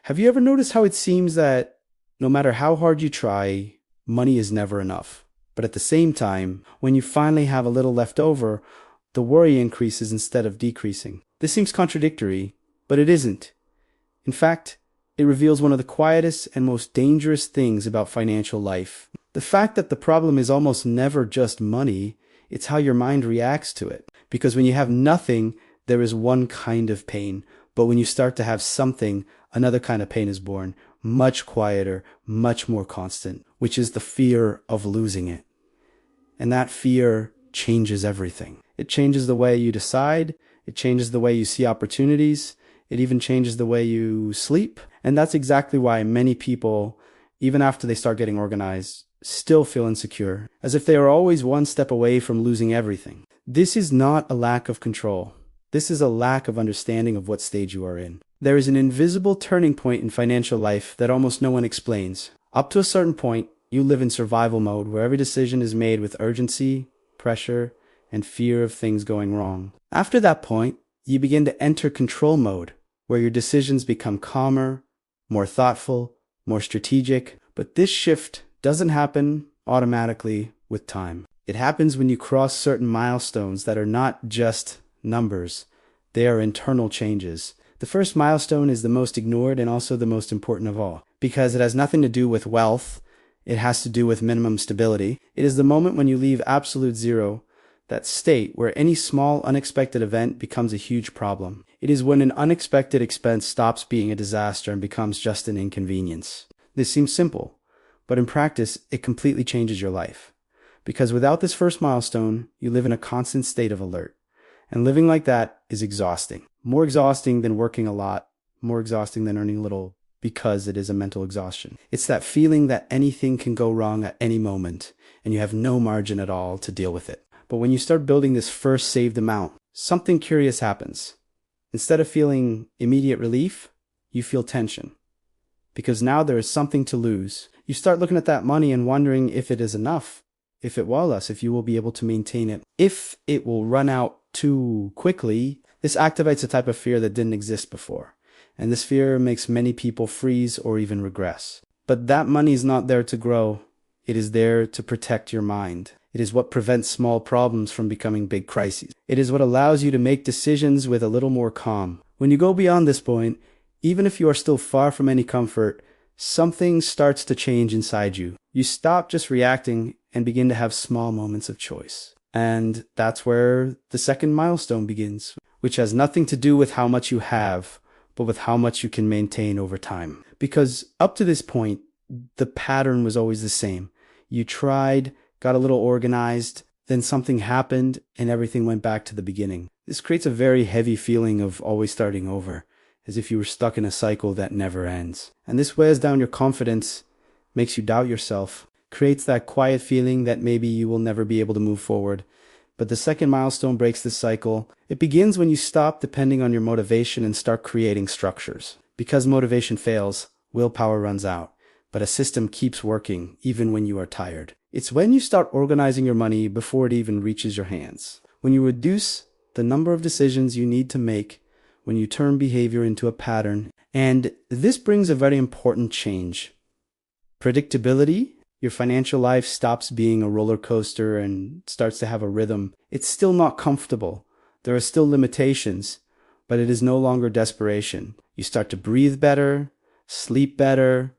Have you ever noticed how it seems that no matter how hard you try, money is never enough? But at the same time, when you finally have a little left over, the worry increases instead of decreasing. This seems contradictory, but it isn't. In fact, it reveals one of the quietest and most dangerous things about financial life. The fact that the problem is almost never just money, it's how your mind reacts to it. Because when you have nothing, there is one kind of pain. But when you start to have something, another kind of pain is born, much quieter, much more constant, which is the fear of losing it. And that fear changes everything. It changes the way you decide. It changes the way you see opportunities. It even changes the way you sleep. And that's exactly why many people, even after they start getting organized, still feel insecure, as if they are always one step away from losing everything. This is not a lack of control. This is a lack of understanding of what stage you are in. There is an invisible turning point in financial life that almost no one explains. Up to a certain point, you live in survival mode where every decision is made with urgency, pressure, and fear of things going wrong. After that point, you begin to enter control mode, where your decisions become calmer, more thoughtful, more strategic. But this shift doesn't happen automatically with time. It happens when you cross certain milestones that are not just numbers. They are internal changes. The first milestone is the most ignored and also the most important of all, because it has nothing to do with wealth. It has to do with minimum stability. It is the moment when you leave absolute zero, that state where any small unexpected event becomes a huge problem. It is when an unexpected expense stops being a disaster and becomes just an inconvenience. This seems simple, but in practice, it completely changes your life. Because without this first milestone, you live in a constant state of alert. And living like that is exhausting. More exhausting than working a lot, more exhausting than earning little, because it is a mental exhaustion. It's that feeling that anything can go wrong at any moment, and you have no margin at all to deal with it. But when you start building this first saved amount, something curious happens. Instead of feeling immediate relief, you feel tension. Because now there is something to lose. You start looking at that money and wondering if it is enough, if it will last, if you will be able to maintain it. If it will run out too quickly, this activates a type of fear that didn't exist before. And this fear makes many people freeze or even regress. But that money is not there to grow. It is there to protect your mind. It is what prevents small problems from becoming big crises. It is what allows you to make decisions with a little more calm. When you go beyond this point, even if you are still far from any comfort, something starts to change inside you. You stop just reacting and begin to have small moments of choice. And that's where the second milestone begins, which has nothing to do with how much you have, but with how much you can maintain over time. Because up to this point, the pattern was always the same. You tried, got a little organized, then something happened, and everything went back to the beginning. This creates a very heavy feeling of always starting over, as if you were stuck in a cycle that never ends. And this wears down your confidence, makes you doubt yourself, creates that quiet feeling that maybe you will never be able to move forward. But the second milestone breaks this cycle. It begins when you stop depending on your motivation and start creating structures. Because motivation fails, willpower runs out, but a system keeps working even when you are tired. It's when you start organizing your money before it even reaches your hands. When you reduce the number of decisions you need to make, when you turn behavior into a pattern. And this brings a very important change. Predictability. Your financial life stops being a roller coaster and starts to have a rhythm. It's still not comfortable. There are still limitations, but it is no longer desperation. You start to breathe better, sleep better,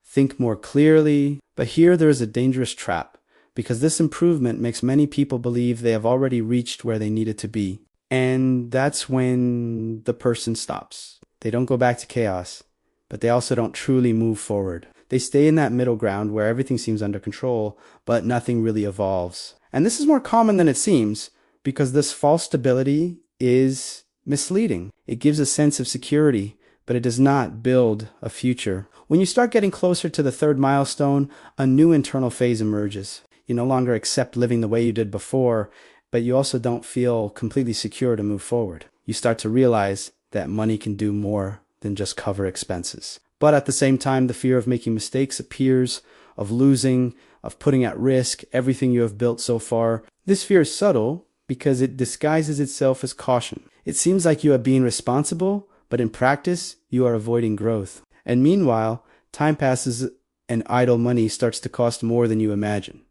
think more clearly. But here there is a dangerous trap, because this improvement makes many people believe they have already reached where they needed to be. And that's when the person stops. They don't go back to chaos, but they also don't truly move forward. They stay in that middle ground where everything seems under control, but nothing really evolves. And this is more common than it seems, because this false stability is misleading. It gives a sense of security, but it does not build a future. When you start getting closer to the third milestone, a new internal phase emerges. You no longer accept living the way you did before, but you also don't feel completely secure to move forward. You start to realize that money can do more than just cover expenses. But at the same time, the fear of making mistakes appears, of losing, of putting at risk everything you have built so far. This fear is subtle because it disguises itself as caution. It seems like you are being responsible, but in practice, you are avoiding growth. And meanwhile, time passes and idle money starts to cost more than you imagine.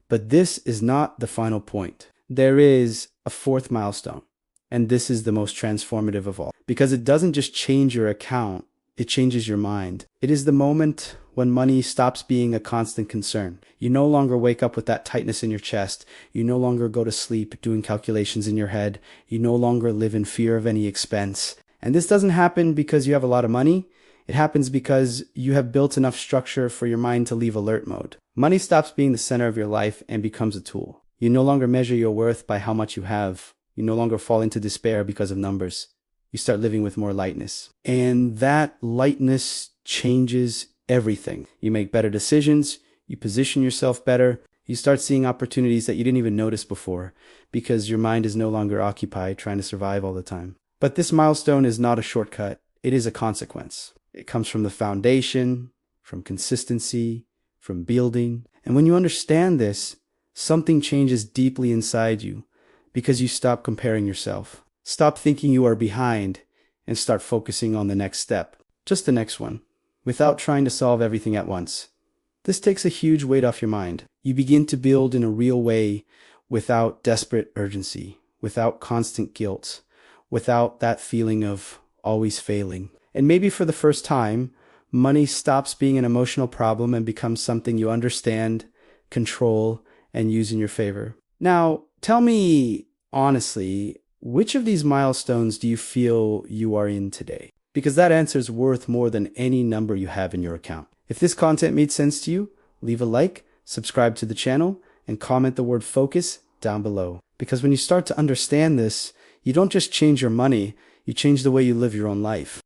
But this is not the final point. There is a fourth milestone, and this is the most transformative of all, because it doesn't just change your account, it changes your mind. It is the moment when money stops being a constant concern. You no longer wake up with that tightness in your chest. You no longer go to sleep doing calculations in your head. You no longer live in fear of any expense. And this doesn't happen because you have a lot of money. It happens because you have built enough structure for your mind to leave alert mode. Money stops being the center of your life and becomes a tool. You no longer measure your worth by how much you have. You no longer fall into despair because of numbers. You start living with more lightness. And that lightness changes everything. You make better decisions. You position yourself better. You start seeing opportunities that you didn't even notice before because your mind is no longer occupied trying to survive all the time. But this milestone is not a shortcut. It is a consequence. It comes from the foundation, from consistency, from building. And when you understand this, something changes deeply inside you because you stop comparing yourself. Stop thinking you are behind and start focusing on the next step, just the next one, without trying to solve everything at once. This takes a huge weight off your mind. You begin to build in a real way without desperate urgency, without constant guilt, without that feeling of always failing. And maybe for the first time, money stops being an emotional problem and becomes something you understand, control, and use in your favor. Now, tell me honestly, which of these milestones do you feel you are in today? Because that answer is worth more than any number you have in your account. If this content made sense to you, leave a like, subscribe to the channel, and comment the word focus down below. Because when you start to understand this, you don't just change your money, you change the way you live your own life.